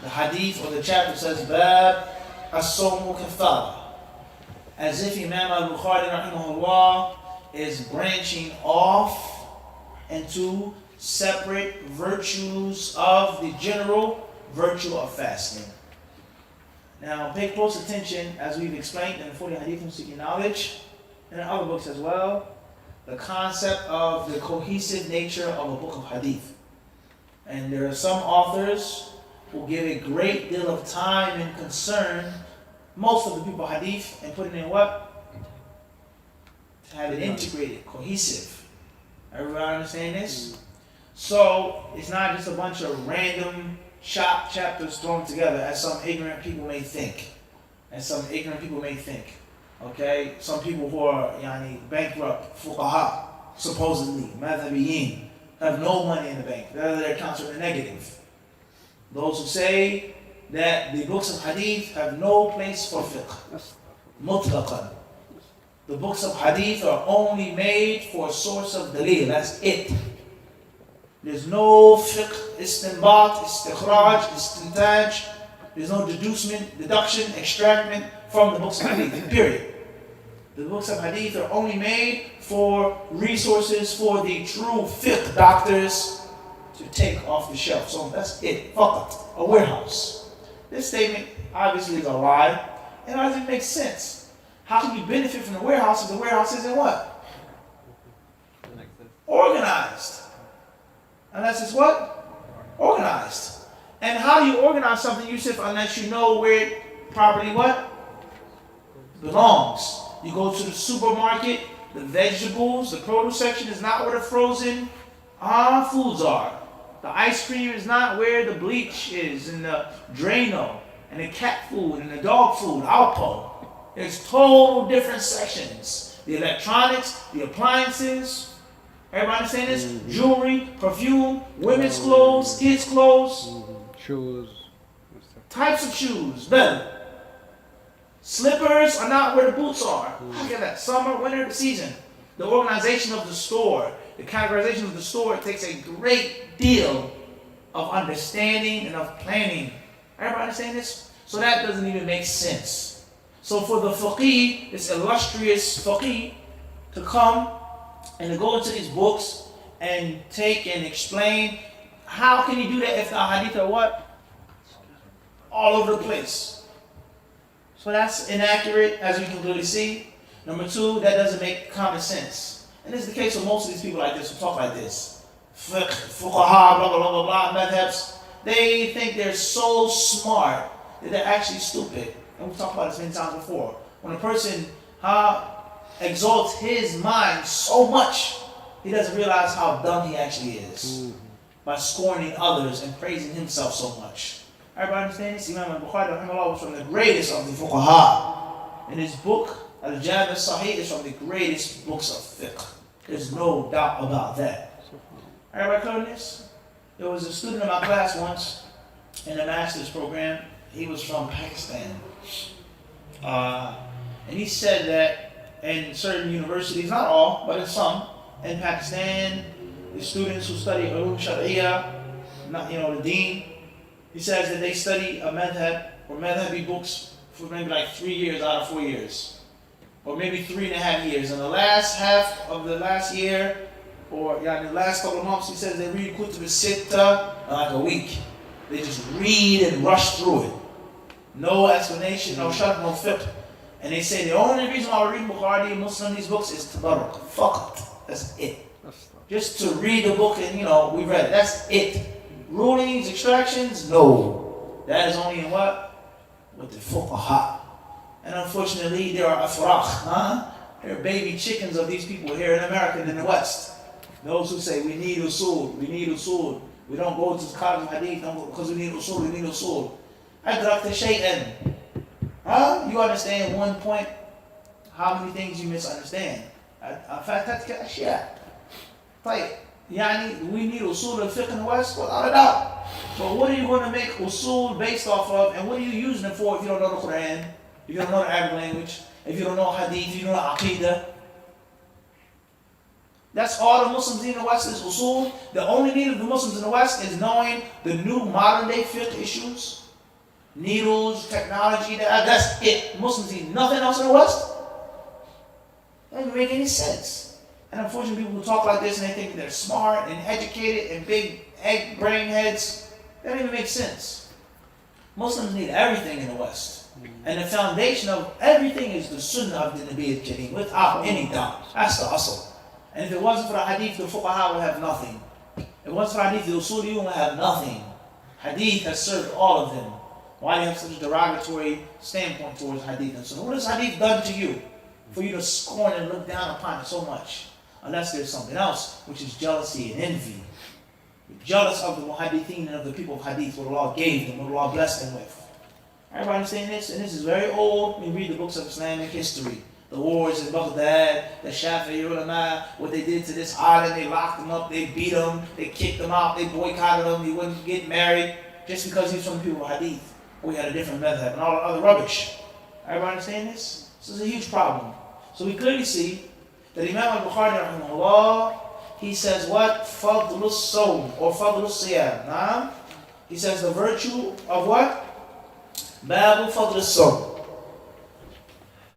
The hadith or the chapter says, Bab as-sawmu kaffara. As if Imam al-Bukhari rahimahullah is branching off into separate virtues of the general virtue of fasting. Now pay close attention, as we've explained in the 40 Hadith from Seeking Knowledge, and in other books as well, the concept of the cohesive nature of a book of Hadith. And there are some authors who give a great deal of time and concern, most of the people Hadith, and put it in what? To have it integrated, cohesive. Everybody understand this? So it's not just a bunch of random chapters thrown together as some ignorant people may think. Okay? Some people who are bankrupt, fuqaha, supposedly, madhabiyin, have no money in the bank. Their accounts are in the negative. Those who say that the books of hadith have no place for fiqh. Mutlaqan. The books of hadith are only made for a source of dalil. That's it. There's no fiqh, istinbat, istikhraj, istintaj. There's no deduction, extraction from the books of hadith. Period. The books of hadith are only made for resources for the true fiqh doctors to take off the shelf. So that's it. Faqat. A warehouse. This statement obviously is a lie. And how does it make sense? How can you benefit from the warehouse if the warehouse isn't what? Organized. Unless it's what? Organized. And how do you organize something, Yusuf, unless you know where it properly what? Belongs. You go to the supermarket, the vegetables, the produce section is not where the frozen foods are. The ice cream is not where the bleach is, and the Drano, and the cat food, and the dog food, Alpo. There's total different sections. The electronics, the appliances, everybody understand this? Mm-hmm. Jewelry, perfume, women's clothes, kids' clothes. Mm-hmm. Shoes. Types of shoes, better. Slippers are not where the boots are. Look at that. Summer, winter, the season. The organization of the store, the categorization of the store, it takes a great deal of understanding and of planning. Everybody understand this? So that doesn't even make sense. So for the faqih, this illustrious faqih, to come and to go into these books and take and explain, how can he do that if the hadith are what? All over the place. So that's inaccurate, as we can clearly see. Number two, that doesn't make common sense. And this is the case with most of these people like this who talk like this. Fiqh, fuqaha, blah, blah, blah, blah, blah, madhabs. They think they're so smart that they're actually stupid. And we've talked about this many times before. When a person exalts his mind so much, he doesn't realize how dumb he actually is. By scorning others and praising himself so much. Everybody understand this? Imam al-Bukhari was from the greatest of the fuqaha. And his book, Al-Jami' al-Sahih, is from the greatest books of fiqh. There's no doubt about that. Everybody clear on this? There was a student in my class once in a master's program. He was from Pakistan. And he said that in certain universities, not all, but in some, in Pakistan, the students who study ulum sharia, the deen, he says that they study a madhab or madhabi books for maybe like 3 years out of 4 years. Or maybe 3.5 years. In the last half of the last year, or the last couple of months, he says they read Kutub al-Sitta in like a week. They just read and rush through it. No explanation, no sharh, no fiqh. And they say the only reason why we read Bukhari and Muslim these books is tabarruk. Faqat. That's it. Just to read the book and we read it. That's it. Rulings, extractions, no. That is only in what? With the fuqaha. And unfortunately, there are afrakh, There are baby chickens of these people here in America and in the West. Those who say, we need usul. We don't go to the college of hadith because we need usul. Adrakta shay'an. You understand one point, how many things you misunderstand. فاتتك أشياء. طيب. We need usul al-fiqh in the West? Without a doubt. But what are you going to make usul based off of, and what are you using it for if you don't know the Quran, if you don't know the Arabic language, if you don't know hadith, if you don't know aqidah? That's all the Muslims need in the West is usul. The only need of the Muslims in the West is knowing the new modern day fiqh issues. needles, technology, that's it. Muslims eat nothing else in the West? That doesn't make any sense. And unfortunately, people who talk like this and they think they're smart and educated and big egg brain heads, that don't even make sense. Muslims need everything in the West. And the foundation of everything is the sunnah of the Nabi al-Kareem, without any doubt. That's the asl. And if it wasn't for the hadith, the fuqaha would have nothing. If it wasn't for the hadith, the usuliyun would have nothing. Hadith has served all of them. Why do you have such a derogatory standpoint towards hadith and sunnah? What has hadith done to you for you to scorn and look down upon it so much? Unless there's something else, which is jealousy and envy. You're jealous of the muhaddithin and of the people of hadith, what Allah gave them, what Allah blessed them with. Everybody understand this? And this is very old. We read the books of Islamic history. The wars in Baghdad, the Shafi'i ulama, what they did to this island, they locked him up, they beat him, they kicked him out, they boycotted him, he wouldn't get married, just because he's from the people of hadith. We had a different madhab and all the other rubbish. Everybody understand this? This is a huge problem. So we clearly see that Imam al-Bukhari rahimahullah, he says what? Fadlus sawm or Fadlus siyam. He says the virtue of what? Babu Fadlus sawm.